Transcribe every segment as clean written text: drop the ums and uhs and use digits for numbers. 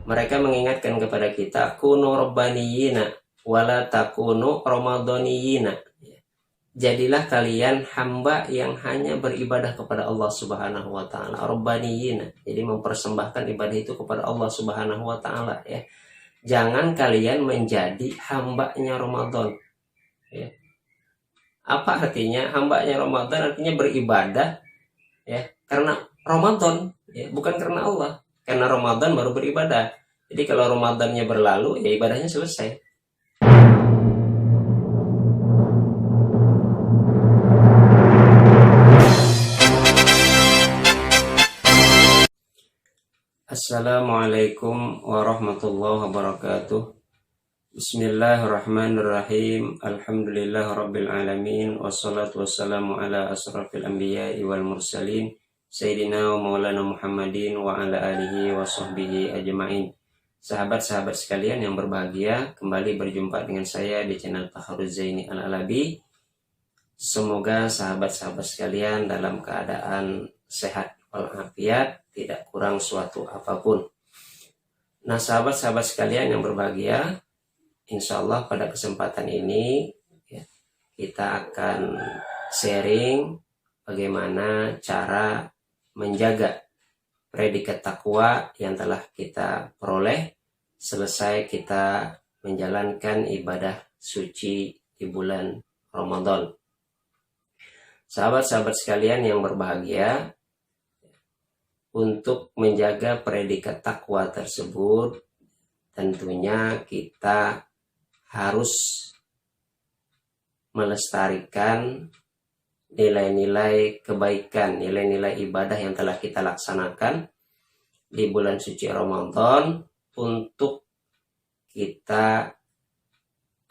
Mereka mengingatkan kepada kita, kunu rabbaniyina wala takunu ramadhaniyina. Jadilah kalian hamba yang hanya beribadah kepada Allah Subhanahu wa taala, rabbaniyina. Jadi mempersembahkan ibadah itu kepada Allah Subhanahu wa taala ya. Jangan kalian menjadi hambanya Ramadan ya. Apa artinya hambanya Ramadan? Artinya beribadah ya karena Ramadan ya, bukan karena Allah. Karena Ramadan baru beribadah. Jadi kalau Ramadannya berlalu ya ibadahnya selesai. Assalamualaikum warahmatullahi wabarakatuh. Bismillahirrahmanirrahim. Alhamdulillah rabbil alamin. Wassalatu wassalamu ala asrafil anbiya'i wal mursalin Sayyidina wa maulana Muhammadin wa ala alihi wa sahbihi ajma'in. Sahabat-sahabat sekalian yang berbahagia, kembali berjumpa dengan saya di channel Fakhruz Zaini Al-Alabi. Semoga sahabat-sahabat sekalian dalam keadaan sehat walafiat, tidak kurang suatu apapun. Nah, sahabat-sahabat sekalian yang berbahagia, insya Allah pada kesempatan ini ya, kita akan sharing bagaimana cara menjaga predikat takwa yang telah kita peroleh selesai kita menjalankan ibadah suci di bulan Ramadan. Sahabat-sahabat sekalian yang berbahagia, untuk menjaga predikat takwa tersebut, tentunya kita harus melestarikan nilai-nilai kebaikan, nilai-nilai ibadah yang telah kita laksanakan di bulan suci Ramadan untuk kita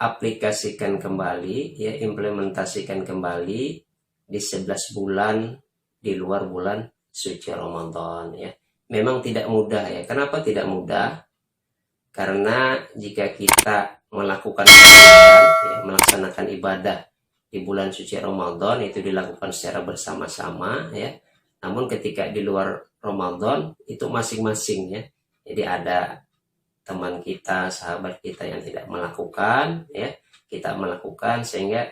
aplikasikan kembali, ya, implementasikan kembali di 11 bulan di luar bulan suci Ramadan ya. Memang tidak mudah ya. Kenapa tidak mudah? Karena jika kita melaksanakan ibadah di bulan suci Ramadan itu dilakukan secara bersama-sama ya. Namun ketika di luar Ramadan itu masing-masing ya. Jadi ada teman kita, sahabat kita yang tidak melakukan ya. Kita melakukan sehingga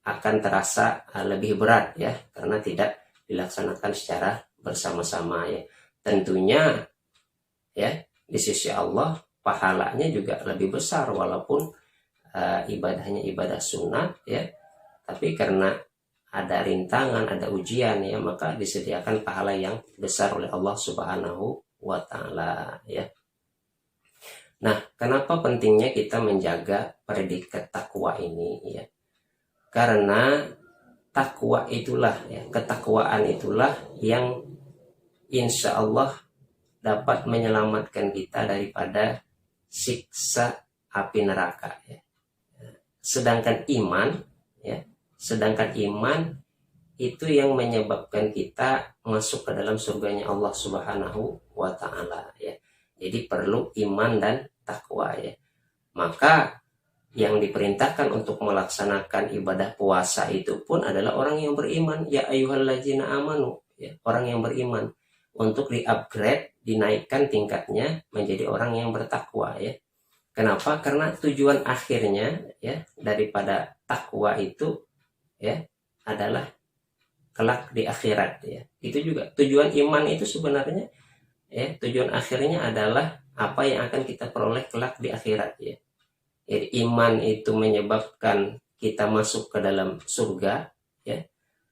akan terasa lebih berat ya, karena tidak dilaksanakan secara bersama-sama ya. Tentunya ya di sisi Allah pahalanya juga lebih besar walaupun ibadahnya ibadah sunat ya, tapi karena ada rintangan, ada ujian ya, maka disediakan pahala yang besar oleh Allah Subhanahu wa taala ya. Nah, kenapa pentingnya kita menjaga predikat takwa ini ya? Karena takwa itulah ya, ketakwaan itulah yang insya Allah dapat menyelamatkan kita daripada siksa api neraka ya. Sedangkan iman itu yang menyebabkan kita masuk ke dalam surganya Allah Subhanahu wa taala ya. Jadi perlu iman dan takwa ya. Maka yang diperintahkan untuk melaksanakan ibadah puasa itu pun adalah orang yang beriman, ya ayyuhallazina amanu ya, orang yang beriman, untuk di-upgrade, dinaikkan tingkatnya menjadi orang yang bertakwa ya. Kenapa? Karena tujuan akhirnya ya daripada takwa itu ya adalah kelak di akhirat ya. Itu juga tujuan iman itu sebenarnya ya, tujuan akhirnya adalah apa yang akan kita peroleh kelak di akhirat ya. Jadi iman itu menyebabkan kita masuk ke dalam surga ya,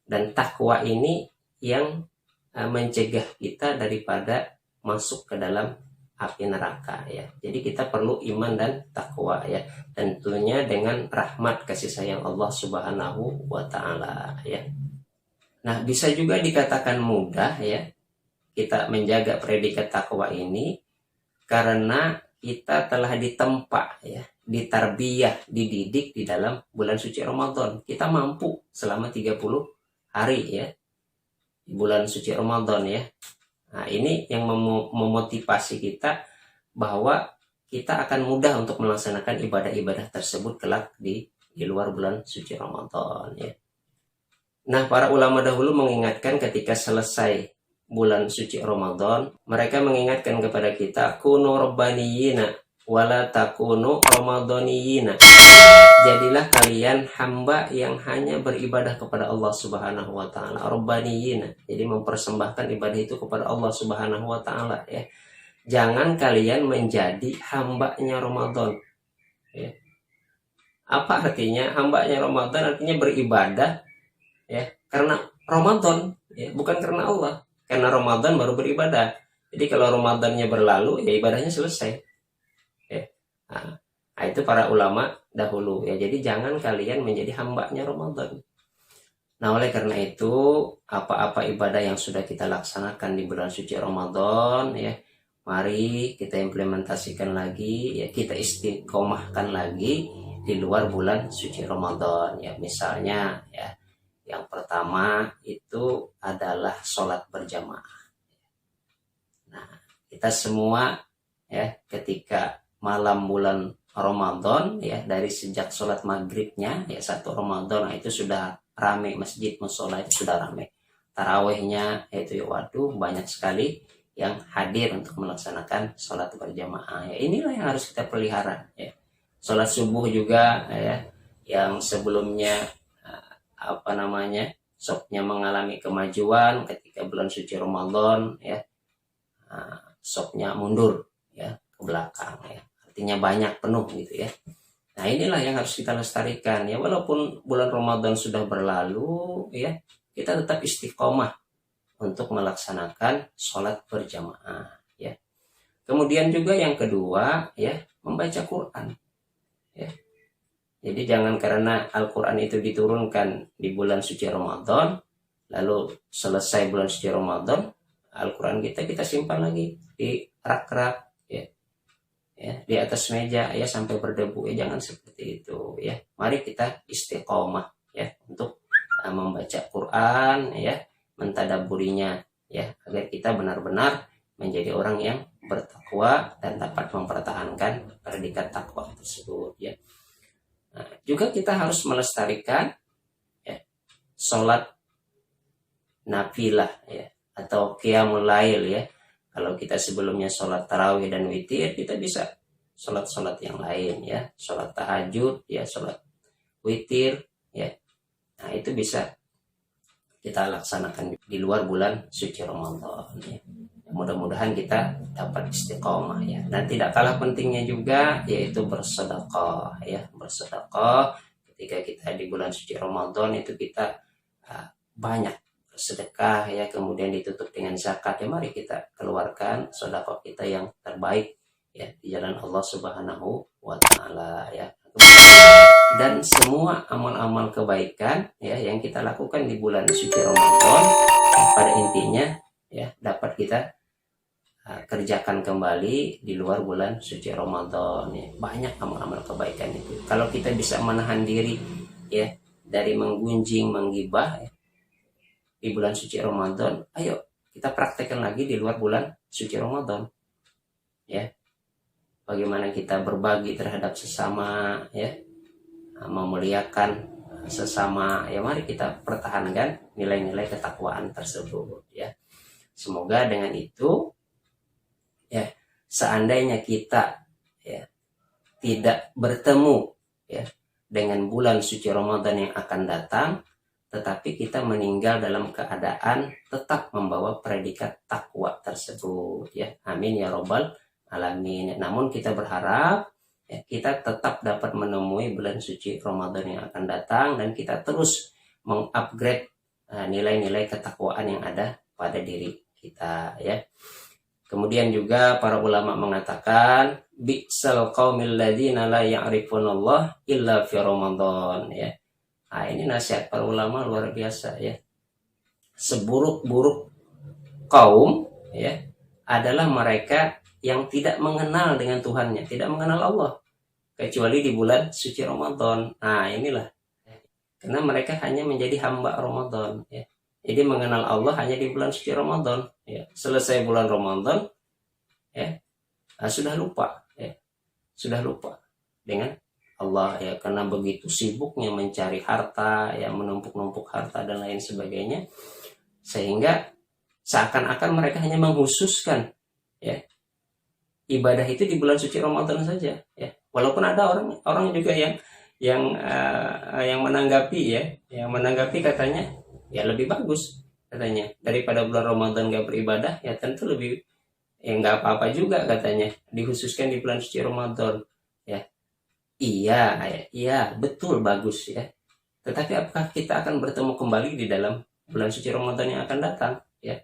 dan takwa ini yang mencegah kita daripada masuk ke dalam api neraka ya. Jadi kita perlu iman dan takwa ya, tentunya dengan rahmat kasih sayang Allah Subhanahu wa taala ya. Nah, bisa juga dikatakan mudah ya kita menjaga predikat takwa ini karena kita telah ditempa ya, ditarbiyah, dididik di dalam bulan suci Ramadan. Kita mampu selama 30 hari ya di bulan suci Ramadan ya. Nah, ini yang memotivasi kita bahwa kita akan mudah untuk melaksanakan ibadah-ibadah tersebut kelak di luar bulan suci Ramadan ya. Nah, para ulama dahulu mengingatkan ketika selesai bulan suci Ramadan, mereka mengingatkan kepada kita, kunu rabbaniyina wala takunu ramadaniyina. Jadilah kalian hamba yang hanya beribadah kepada Allah Subhanahu wa taala, rabbaniyina. Jadi mempersembahkan ibadah itu kepada Allah Subhanahu wa taala ya. Jangan kalian menjadi hambanya Ramadan. Ya. Apa artinya hambanya Ramadan? Artinya beribadah ya karena Ramadan, ya, bukan karena Allah. Karena Ramadan baru beribadah. Jadi kalau Ramadannya berlalu, ya ibadahnya selesai. Ya. Nah, itu para ulama dahulu ya. Jadi jangan kalian menjadi hambanya Ramadan. Nah, oleh karena itu, apa-apa ibadah yang sudah kita laksanakan di bulan suci Ramadan ya, mari kita implementasikan lagi ya, kita istiqomahkan lagi di luar bulan suci Ramadan ya. Misalnya ya, yang pertama itu adalah sholat berjamaah. Nah, kita semua ya ketika malam bulan Ramadan ya, dari sejak sholat maghribnya ya 1 Ramadan, nah, itu sudah rame masjid musola, itu sudah rame. Tarawehnya itu ya, waduh banyak sekali yang hadir untuk melaksanakan sholat berjamaah ya. Inilah yang harus kita pelihara ya. Sholat subuh juga ya, yang sebelumnya sopnya mengalami kemajuan ketika bulan suci Ramadan ya, sopnya mundur ya ke belakang ya, artinya banyak penuh gitu ya. Nah, inilah yang harus kita lestarikan ya, walaupun bulan Ramadan sudah berlalu ya, kita tetap istiqomah untuk melaksanakan sholat berjamaah ya. Kemudian juga yang kedua ya, membaca Quran ya. Jadi jangan karena Al-Quran itu diturunkan di bulan suci Ramadan, lalu selesai bulan suci Ramadan, Al-Quran kita simpan lagi di rak-rak ya, di atas meja ya sampai berdebu ya. Jangan seperti itu ya. Mari kita istiqomah ya untuk membaca Quran ya, mentadaburinya ya, agar kita benar-benar menjadi orang yang bertakwa dan dapat mempertahankan predikat takwa tersebut ya. Nah, juga kita harus melestarikan ya, sholat nafilah ya, atau qiyamul lail ya. Kalau kita sebelumnya sholat tarawih dan witir, kita bisa sholat-sholat yang lain ya, sholat tahajud ya, sholat witir ya. Nah, itu bisa kita laksanakan di luar bulan suci Ramadan ya. Mudah-mudahan kita dapat istiqomah ya. Dan tidak kalah pentingnya juga yaitu bersedekah ya. Bersedekah ketika kita di bulan suci Ramadan itu kita banyak bersedekah ya, kemudian ditutup dengan zakat ya. Mari kita keluarkan sedekah kita yang terbaik ya di jalan Allah Subhanahu wa taala ya. Dan semua amal-amal kebaikan ya yang kita lakukan di bulan suci Ramadan pada intinya ya dapat kita kerjakan kembali di luar bulan suci Ramadan ya. Banyak amal-amal kebaikan itu. Kalau kita bisa menahan diri ya dari menggunjing, menggibah ya, di bulan suci Ramadan, ayo kita praktekkan lagi di luar bulan suci Ramadan ya. Bagaimana kita berbagi terhadap sesama ya, memuliakan sesama ya. Mari kita pertahankan nilai-nilai ketakwaan tersebut ya. Semoga dengan itu ya, seandainya kita ya tidak bertemu ya dengan bulan suci Ramadan yang akan datang, tetapi kita meninggal dalam keadaan tetap membawa predikat takwa tersebut ya. Amin ya robbal alamin. Namun kita berharap ya, kita tetap dapat menemui bulan suci Ramadan yang akan datang, dan kita terus mengupgrade nilai-nilai ketakwaan yang ada pada diri kita ya. Kemudian juga para ulama mengatakan bi'sal qaumil ladzina la ya'rifunallah illa fi Ramadan ya. Nah, ini nasihat para ulama luar biasa ya. Seburuk-buruk kaum ya adalah mereka yang tidak mengenal dengan Tuhannya, tidak mengenal Allah kecuali di bulan suci Ramadan. Nah, inilah. Karena mereka hanya menjadi hamba Ramadan ya. Jadi mengenal Allah hanya di bulan suci Ramadan ya. Selesai bulan Ramadan ya, sudah lupa ya. Sudah lupa dengan Allah ya, karena begitu sibuknya mencari harta ya, menumpuk-numpuk harta dan lain sebagainya, sehingga seakan-akan mereka hanya menghususkan ya ibadah itu di bulan suci Ramadan saja ya. Walaupun ada orang juga yang menanggapi ya, yang menanggapi katanya ya lebih bagus katanya daripada bulan Ramadan gak beribadah ya, tentu lebih ya nggak apa-apa juga katanya dikhususkan di bulan suci Ramadan ya. Iya, iya betul bagus ya. Tetapi apakah kita akan bertemu kembali di dalam bulan suci Ramadan yang akan datang ya?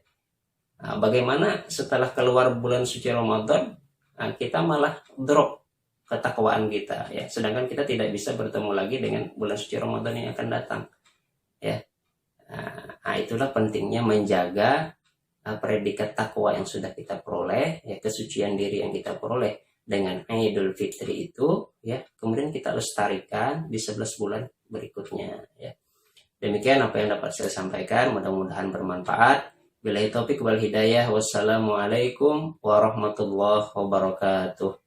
Nah, bagaimana setelah keluar bulan suci Ramadan, nah, kita malah drop ketakwaan kita ya. Sedangkan kita tidak bisa bertemu lagi dengan bulan suci Ramadan yang akan datang ya. Nah, itulah pentingnya menjaga predikat takwa yang sudah kita peroleh ya, kesucian diri yang kita peroleh dengan Idul Fitri itu ya, kemudian kita lestarikan di 11 bulan berikutnya ya. Demikian apa yang dapat saya sampaikan, mudah-mudahan bermanfaat. Billahi taufik wal hidayah. Wassalamualaikum warahmatullahi wabarakatuh.